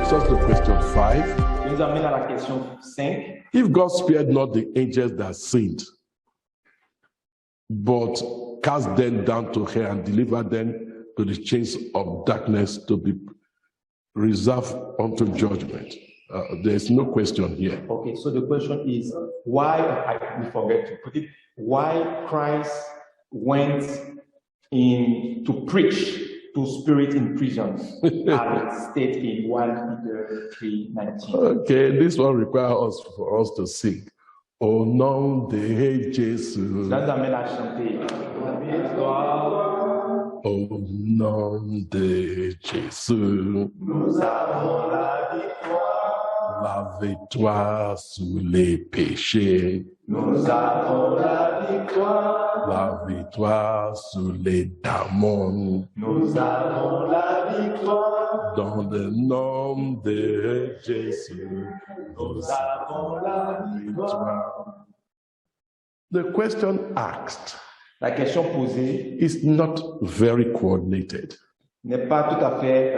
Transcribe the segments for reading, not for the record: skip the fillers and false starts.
takes us to question 5. Il nous amène à la question 5. If God spared not the angels that sinned, but cast them down to hell and delivered them to the chains of darkness to be reserved unto judgment. There is no question here. Okay, so the question is why, we forget to put it, why Christ went in to preach to spirit in prisons, as it states in 1 Peter 3:19. Okay, this one requires us for us to sing. Au nom de Jésus. Ça nous amène à chanter. Au nom de Jésus. Nous avons la victoire. La victoire sur les péchés. Nous avons la victoire. La victoire sur les démons. Nous avons la victoire. Dans le nom de Jésus. Nous avons la victoire. The question asked La question posée is not very coordinated. n'est pas tout à fait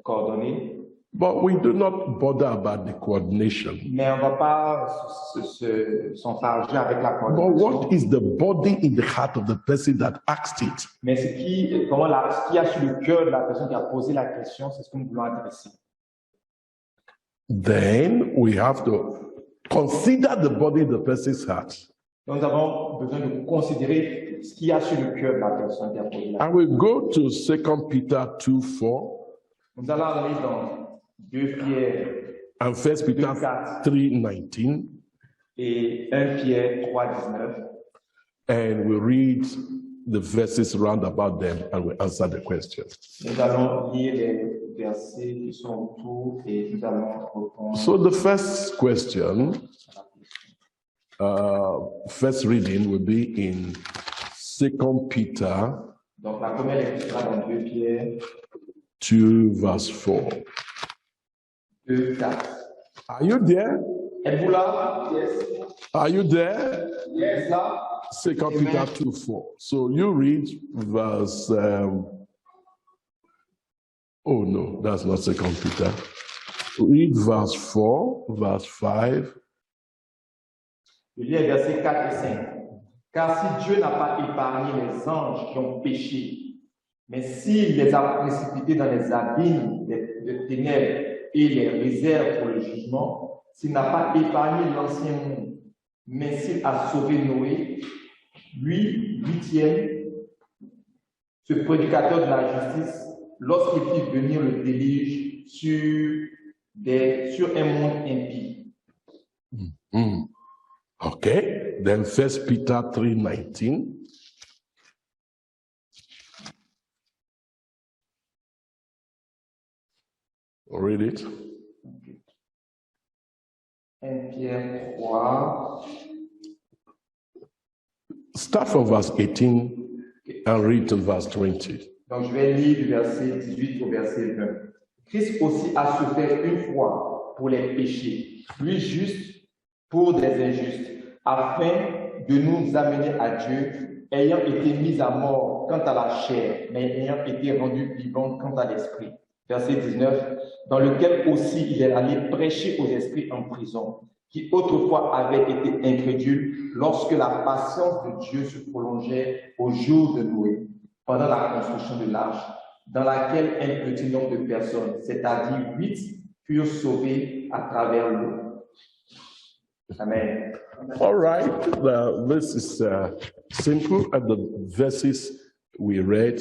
coordonnée, But we do not bother about the coordination. mais on ne va pas s'enfarger avec la But coordination. what is the body in the heart of the person that asked it? Mais ce qu'il y a sur le cœur de la personne qui a posé la question, c'est ce que nous voulons adresser. Then we have to consider the body in the person's heart. Donc, nous avons besoin de considérer ce qu'il y a sur le cœur de la personne qui a posé la question. And we go to 2 Peter 2:4 Nous allons aller dans 2 Pierre and 1 Peter 3:19, et 1 Pierre 3:19. and we read the verses round about them and we answer the question. Nous allons lire les versets qui sont autour et nous allons répondre. So the first question, first reading will be in 2 Peter Donc la première lecture sera dans 2 Pierre 2:4. 2:4. Are you there? Êtes-vous là? Yes. Are you there? Yes. Là? 2 Peter 2:4. So you read verse. Oh no, that's not 2 Peter. Read verse 4, verse 5. Je lis les versets 4 et 5. Car si Dieu n'a pas épargné les anges qui ont péché, mais s'il les a précipités dans les abîmes de ténèbres et les réserve pour le jugement, s'il n'a pas épargné l'ancien monde, mais s'il a sauvé Noé, lui, 8e, ce prédicateur de la justice, lorsqu'il fit venir le déluge sur un monde impie. Okay, then 1 Peter 3:19. Read it. 1 Pierre 3. Start from verse 18 and read to verse 20. Donc je vais lire du verset 18 au verset 20. Christ aussi a souffert une fois pour les péchés, lui juste pour des injustes, afin de nous amener à Dieu, ayant été mis à mort quant à la chair, mais ayant été rendu vivant quant à l'esprit. Verset 19, dans lequel aussi il est allé prêcher aux esprits en prison, qui autrefois avaient été incrédules lorsque la patience de Dieu se prolongeait au jour de Noé, pendant la construction de l'arche, dans laquelle un petit nombre de personnes, c'est-à-dire 8, furent sauvées à travers l'eau. Amen. All right, this is simple, and the verses we read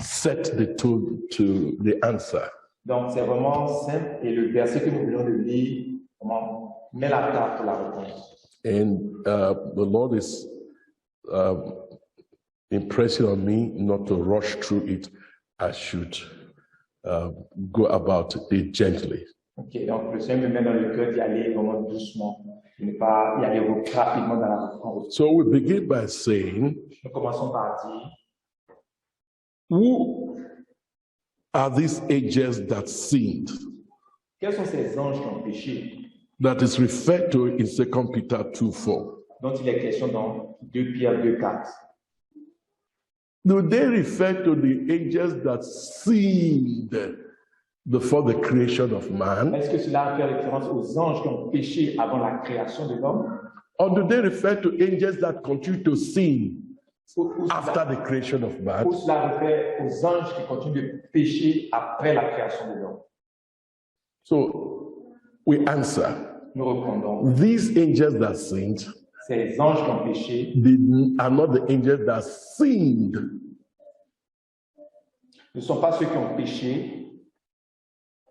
set the tone to the answer. Donc c'est vraiment simple et le verset que nous venons de lire met la table pour la réponse. And the Lord is impressing on me not to rush through it. I should go about it gently. Ok, donc le Seigneur me met dans le cœur d'y aller vraiment doucement, de ne pas y aller rapidement dans la réponse. So we begin by saying, Nous commençons par dire, who are these angels that sinned? quels sont ces anges qui ont péché, That is referred to in 2 Peter 2:4. dont il est question dans 2 Pierre 2:4? Do they refer to the angels that sinned before the creation of man? Est-ce que cela fait référence aux anges qui ont péché avant la création de l'homme? Or do they refer to angels that continue to sin after the creation of man? Ou cela réfère aux anges qui continuent de pécher après la création de l'homme? So we answer. Nous répondons. These angels that sinned, Ces anges qui ont péché, they are not the angels that sinned ne sont pas ceux qui ont péché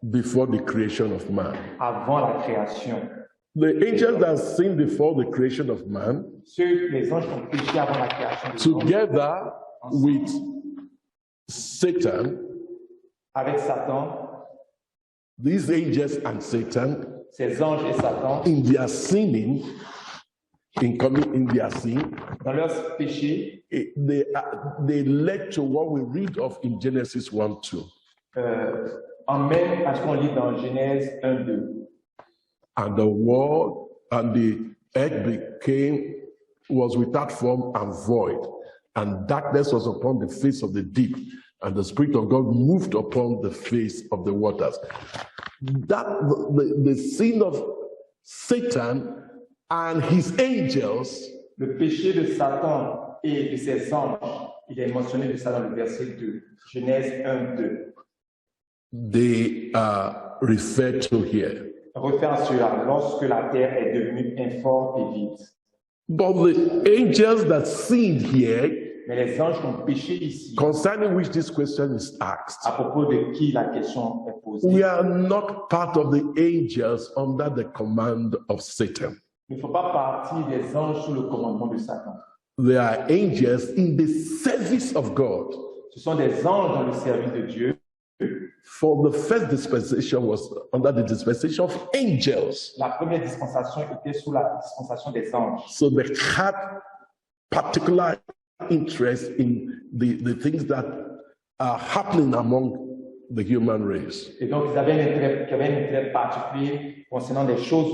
before the creation of man. avant la création. The angels that sinned before the creation of man, Les anges qui ont péché avant la création de l'homme, together with Satan, avec Satan, these angels and Satan, ces anges et Satan, in their sinning, in coming in their sin, dans leur péché, they led to what we read of in Genesis 1:2. emmènent à ce qu'on lit dans Genèse 1:2. And the world and the earth was without form and void, and darkness was upon the face of the deep, and the Spirit of God moved upon the face of the waters. That the sin of Satan and his angels, le péché de Satan et de ses anges, il est mentionné de ça dans le verset 2, Genèse 1:2. they are referred to here. Refaire à cela lorsque la terre est devenue informe et vide. But the angels that sinned here, Mais les anges qui ont péché ici, concerning which this question is asked, à propos de qui la question est posée, we are not part of the angels under the command of Satan. il ne faut pas partir des anges sous le commandement de Satan. They are angels in the service of God. Ce sont des anges dans le service de Dieu. For the first dispensation was under the dispensation of angels. La première dispensation était sous la dispensation des anges. So they had particular interest in the things that are happening among the human race. Et donc, ils avaient un intérêt particulier concernant des choses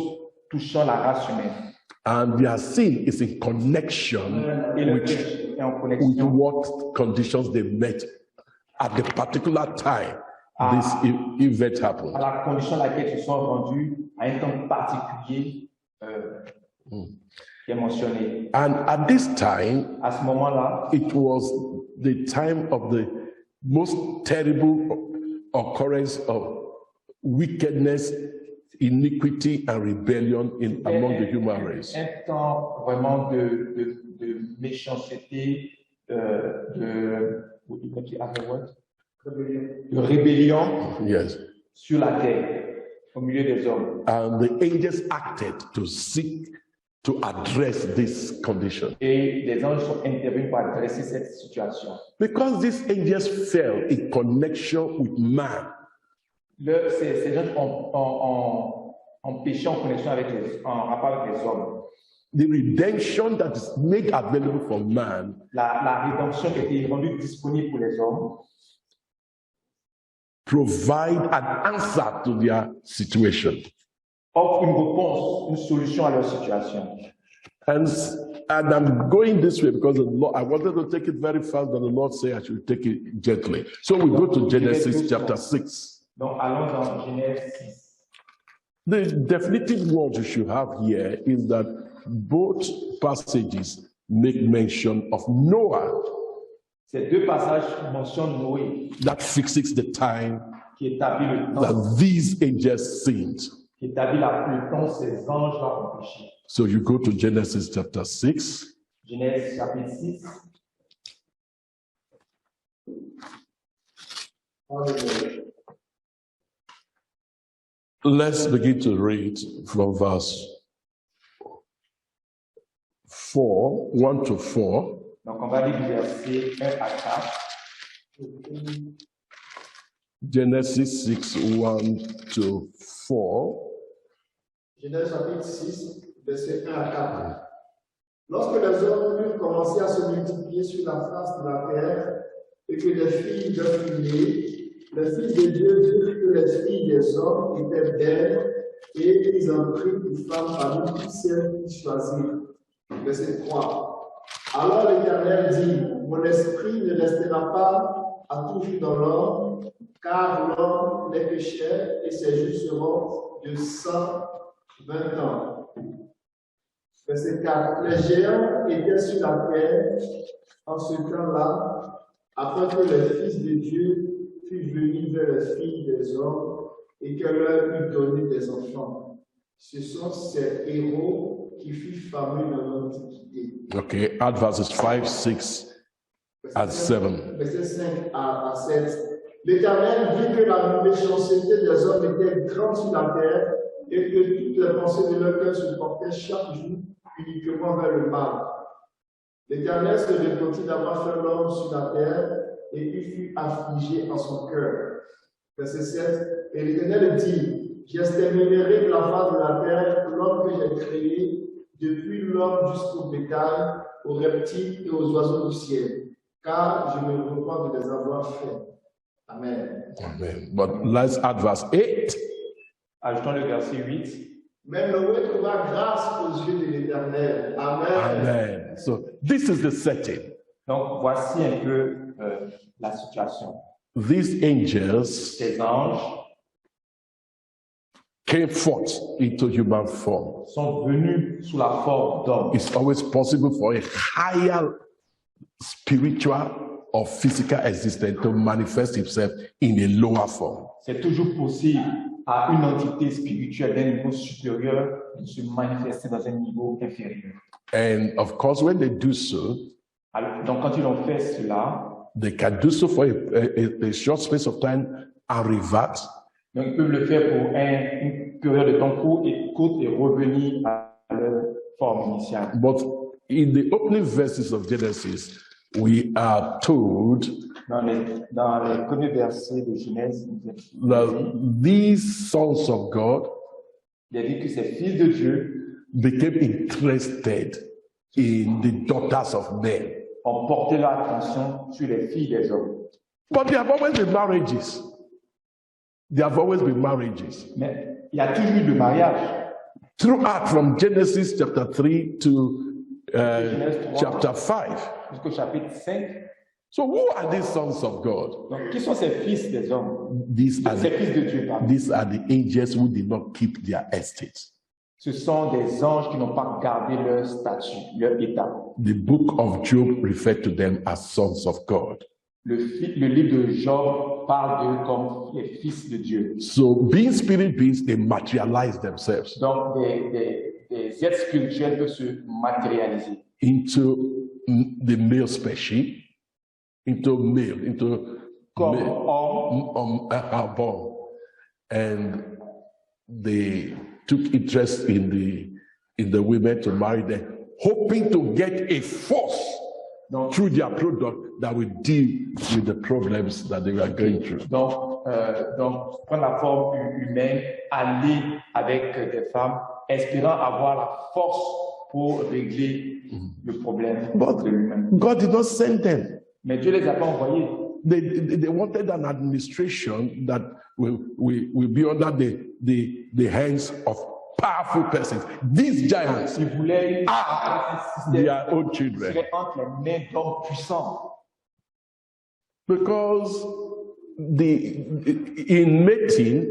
touchant la race humaine. And their sin is in connection Et le with péché est en connexion what conditions they met at the particular time this event happened. à la condition à laquelle ils sont rendus à un temps particulier qui est mentionné. And at this time, À ce moment-là, it was the time of the most terrible occurrence of wickedness, iniquity, and rebellion among the human race. Un temps vraiment de méchanceté, de rébellion Yes. sur la terre, au milieu des hommes. And the angels acted to seek to address this condition. Et les anges sont intervenus pour adresser cette situation. Because these angels fell in connection with man. Ces anges ont péché en connexion en rapport avec les hommes. The redemption that is made available for man La rédemption qui a été rendue disponible pour les hommes provide an answer to their situation. offre une réponse, une solution à leur situation. And I'm going this way because the Lord, I wanted to take it very fast, but the Lord said I should take it gently. So we go to Genesis chapter 6. Donc allons dans Genèse 6. The definitive word you should have here is that both passages make mention of Noah. Ces deux passages mentionnent Noé, That fixes the time qui établit le temps, that these angels sinned. qui établit le temps ces anges-là ont péché. So you go to Genesis chapter 6. Genèse chapitre 6. Let's begin to read from verse 4, 1 to 4. Donc on va lire du verset 1 à 4. Genesis 6, 1 to 4. Genèse chapitre 6, verset 1 à 4. Lorsque les hommes eurent commencé à se multiplier sur la face de la terre et que les filles leur furent nées, les fils de Dieu virent que les filles des hommes étaient belles et ils en prirent une femme parmi toutes celles qu'ils choisirent. Verset 3. Alors l'Éternel dit, mon esprit ne restera pas a toujours dans l'homme, car l'homme les péchait et ses jours seront de 120 ans. Verset 4. Les géants étaient sur la terre en ce temps-là, afin que les fils de Dieu fussent venus vers les filles des hommes et que leur eût donné des enfants. Ce sont ces héros qui furent fameux dans l'Antiquité. Okay, add verses 5, 6, and 7. Verset 5 à 7. L'Éternel vit que la méchanceté des hommes était grande sur la terre et que toutes les pensées de leur cœur se portaient chaque jour uniquement vers le mal. L'Éternel se repentit d'avoir fait l'homme sur la terre et il fut affligé en son cœur. Verset 7. Et l'Éternel dit, j'exterminerai de la face de la terre l'homme que j'ai créé, depuis l'homme jusqu'au bétail, aux reptiles et aux oiseaux du ciel, car je me repens de les avoir faits. Amen. Amen. But let's add verse 8. Ajoutons le verset 8. Même Noé trouva grâce aux yeux de l'Éternel. Amen. Amen. So this is the setting. Donc, voici un peu la situation. These angels Ces anges came forth into human form. sont venus sous la forme d'hommes. It's always possible for a higher spiritual or physical existence to manifest itself in a lower form. C'est toujours possible à une entité spirituelle d'un niveau supérieur de se manifester dans un niveau inférieur. And of course, when they do so, Alors, donc, quand ils ont fait cela, they can do so for a short space of time and revert. donc ils peuvent le faire pour une période de temps courte et revenir à leur forme initiale. But in the opening verses of Genesis, we are told Dans les premiers versets de Genèse, that these sons of God il a dit que ces fils de Dieu became interested in the daughters of men. ont porté leur attention sur les filles des hommes. But there have always been marriages. There have always been marriages. Mais il y a toujours eu de mariage. Throughout from Genesis chapter 3 to chapter 5. Jusqu'au chapitre 5. So who are these sons of God? Donc, qui sont ces fils des hommes? These are Ces fils de Dieu, pardon. These are the angels who did not keep their estates. Ce sont des anges qui n'ont pas gardé leur statut, leur état. The book of Job referred to them as sons of God. Le livre de Job parle d'eux comme les fils de Dieu. So being spirit beings, they materialize themselves Donc, des êtres spirituels peuvent se matérialiser into the male species, into male, into comme male, hommes. are born, and they took interest in the women to marry them, hoping to get a force through their product that will deal with the problems that they were going through. Donc prendre la forme humaine, aller avec des femmes, espérant avoir la force pour régler le problème de l'humain. God did not send them. Mais Dieu les a pas envoyés. They wanted an administration that will be under the hands of powerful persons. These giants Ils voulaient are un système their own qui children. serait entre les mains d'hommes puissants. Because in mating,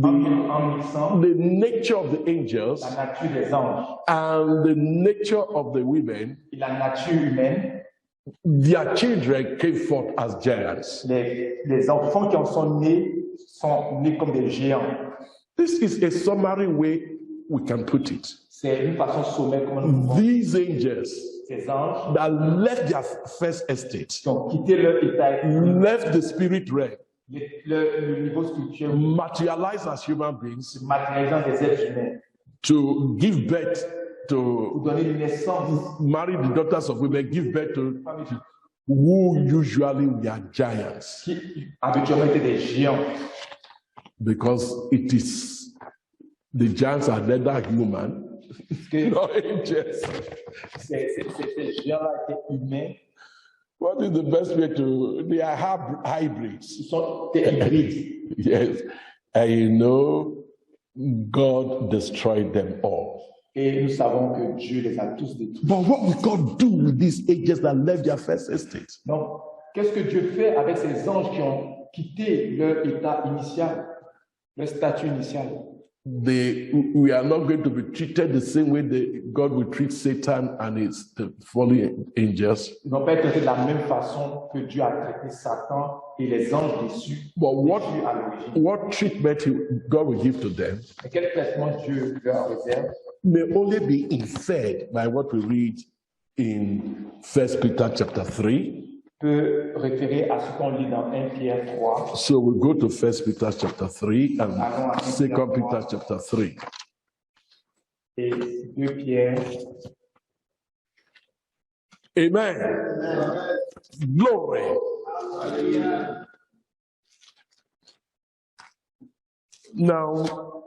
En mixant the nature of the angels la nature des anges and the nature of the women, et la nature humaine, their children came forth as giants. les enfants qui en sont nés comme des géants. This is a summary way we can put it. C'est une façon sommaire comment nous pouvons. These angels Ces anges that left their first estate, qui ont quitté leur état, left the spirit realm, le niveau spirituel, materialized as human beings matérialisant des êtres humains, to give birth pour to donner une naissance, marry the daughters of women, give birth to who usually were giants, qui habituellement étaient des géants. because it is the giants are neither human nor angels. Ces géants-là étaient humains. What is the best way to? They are hybrids. Ils sont des hybrides. Yes, and you know, God destroyed them all. Et nous savons que Dieu les a tous détruits. But what will God do with these angels that left their first estate? Donc, Qu'est-ce que Dieu fait avec ces anges qui ont quitté leur état initial, leur statut initial? We are not going to be treated the same way that God will treat Satan and the fallen angels. Ils n'ont pas été traités de la même façon que Dieu a traité Satan et les anges déçus. But déçus à l'origine. what treatment God will give to them Et quel traitement Dieu leur réserve may only be inferred by what we read in 1 Peter chapter 3. peut référer à ce qu'on lit dans 1 Pierre 3. So we'll go to 1 Peter chapter 3 and 2 Peter chapter 3. Et 2 Pierre. Amen. Glory. Now,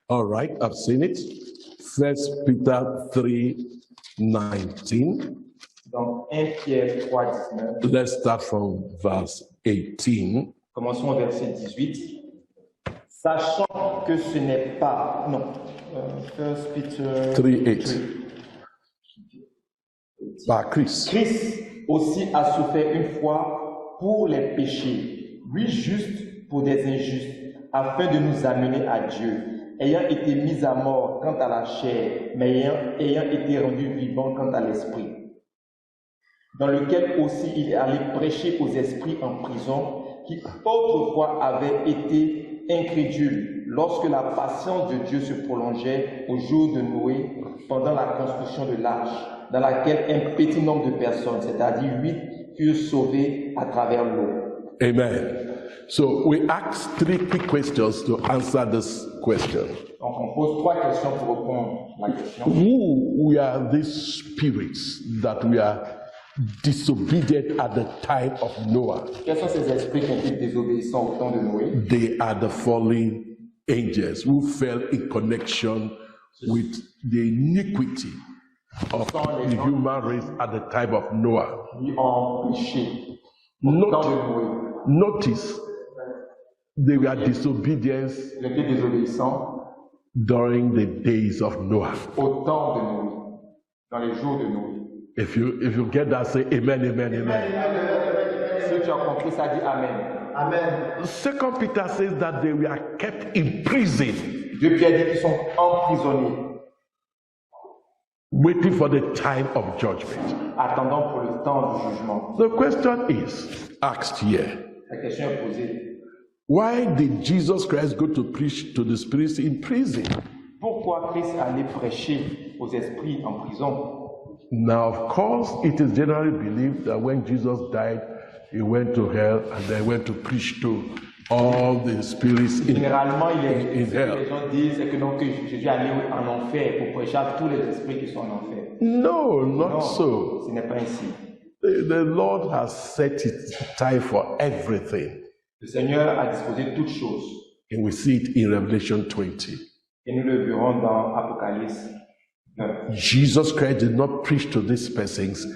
all right, I've seen it. 1 Peter 3:19. Dans 1 Pierre 3:19. Let's start from verse 18. Commençons au verset 18. Sachant que ce n'est pas... Non. 1 Peter 3:8. Par Christ. Christ aussi a souffert une fois pour les péchés, lui juste pour des injustes, afin de nous amener à Dieu, ayant été mis à mort quant à la chair, mais ayant été rendu vivant quant à l'esprit, dans lequel aussi il est allé prêcher aux esprits en prison, qui autrefois avaient été incrédules, lorsque la patience de Dieu se prolongeait au jour de Noé, pendant la construction de l'arche, dans laquelle un petit nombre de personnes, c'est-à-dire 8, furent sauvées à travers l'eau. Amen. So we ask 3 quick questions to answer this question. Donc on pose 3 questions pour répondre à la question. Who are these spirits that we are disobedient at the time of Noah? Quels sont ces esprits qui ont été désobéissants au temps de Noé? They are the fallen angels who fell in connection with the iniquity of the human race at the time of Noah. Ils ont péché au temps de Noé. Notice they were disobedient Ils étaient désobéissants during the days of Noah. au temps de Noé, dans les jours de Noé. If you get that, say amen, amen, amen. Si tu as compris ça, dis Amen. Amen. 2 Peter says that they were kept in prison, 2 Pierre dit qu'ils sont emprisonnés, waiting for the time of judgment. attendant pour le temps du jugement. The question is asked here. La question est posée. Why did Jesus Christ go to preach to the spirits in prison? Pourquoi Christ allait prêcher aux esprits en prison? Now, of course, it is generally believed that when Jesus died, he went to hell and then went to preach to all the spirits Généralement, in les hell. gens disent que non, que Jésus allait en enfer pour prêcher à tous les esprits qui sont en enfer. No, not Non, so. ce n'est pas ainsi. The Lord has set its time for everything. Le Seigneur a disposé toutes choses. And we see it in Revelation 20. Et nous le verrons dans Apocalypse 9. Jesus Christ did not preach to these persons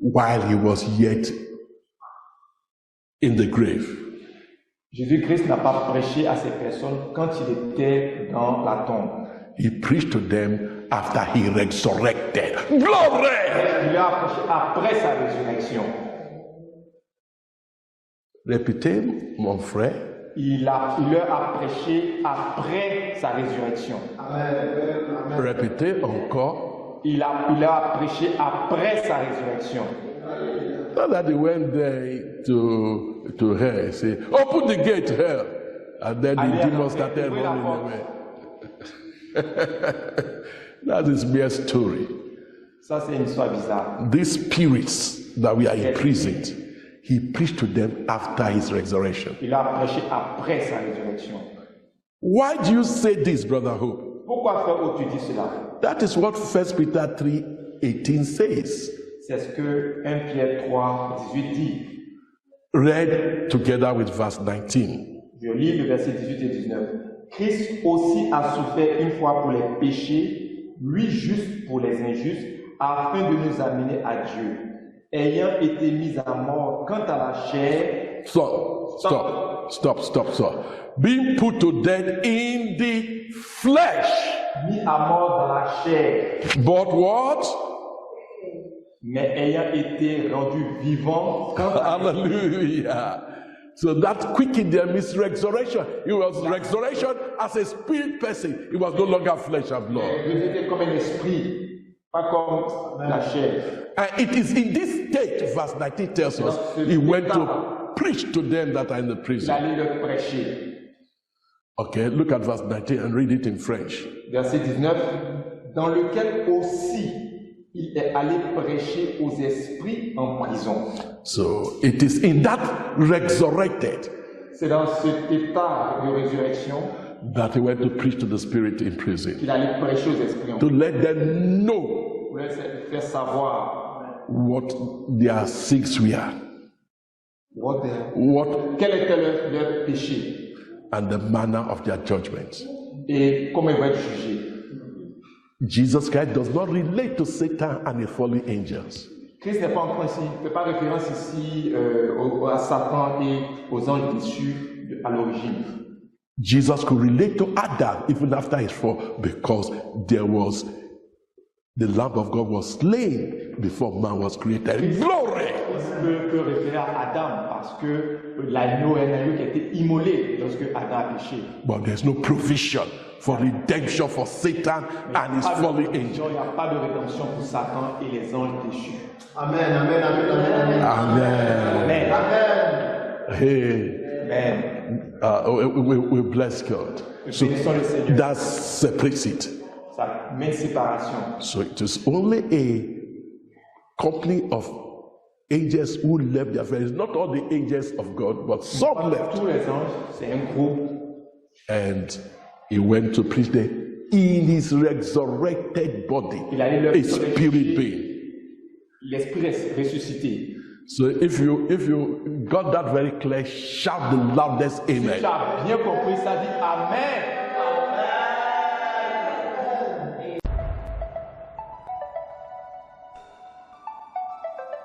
while he was yet in the grave. Jésus-Christ n'a pas prêché à ces personnes quand il était dans la tombe. He preached to them after he resurrected. Glory! Il leur a prêché après sa résurrection. Répétez, mon frère. Il leur a prêché après sa résurrection. Amen. Répétez encore. Il leur a prêché après sa résurrection. Not that he went there to hell, say, open the gate to hell. And then the demons started running away. That is mere story. Ça, c'est une histoire bizarre. These spirits that we are imprisoned, he preached to them after his resurrection. Il a prêché après sa résurrection. Why do you say this, Brother Hope? Pourquoi, frère Hope, tu dis cela? That is what 1 Peter 3:18 says. C'est ce que 1 Pierre 3:18 dit. Read together with verse 19. Je lis le verset 18 et 19. Christ aussi a souffert une fois pour les péchés, lui juste pour les injustes, afin de nous amener à Dieu, ayant été mis à mort quant à la chair. Stop. Being put to death in the flesh. mis à mort dans la chair, but what? mais ayant été rendu vivant quant à Hallelujah. So that quickened them is resurrection. It was resurrection as a spirit person. It was no longer flesh and blood. il était comme un esprit, pas comme la chair. And it is in this state, verse 19 tells us, he went to preach to them that are in the Il prison. allait leur prêcher. Okay, look at verse 19 and read it in French. Verset 19, dans lequel aussi il est allé prêcher aux esprits en prison. So it is in that resurrected C'est dans cet état de résurrection that he went to preach to the spirit in prison, qu'il allait prêcher aux esprits en to prison. let them know Pour leur faire savoir what their sins were, quel était leur péché and the manner of their judgment. et comment ils vont être jugés. Jesus Christ does not relate to Satan and the fallen angels. Christ n'est pas en train ici, il ne fait pas référence ici à Satan et aux anges déçus à l'origine. Jesus could relate to Adam even after his fall because there was the Lamb of God was slain before man was created. Glory! Il peut référer à Adam parce que l'agneau est un agneau qui a été immolé lorsque Adam a péché. But there's no provision for redemption for Satan and his fallen angels. Il n'y a pas de rédemption pour Satan et les anges déchus. Amen, amen, amen, amen, Amen. Amen. amen. Hey, Amen. we bless God. So Bénissons le Seigneur. that separates it. Ça met séparation. So it is only a company of angels who left their friends. Not all the angels of God, but some left. Tous les anges, c'est un groupe. And he went to preach there in his resurrected body, Il allait leur a spirit being. L'esprit ressuscité. So if you got that very clear, shout the loudest Si amen. tu as bien compris ça, dit Amen.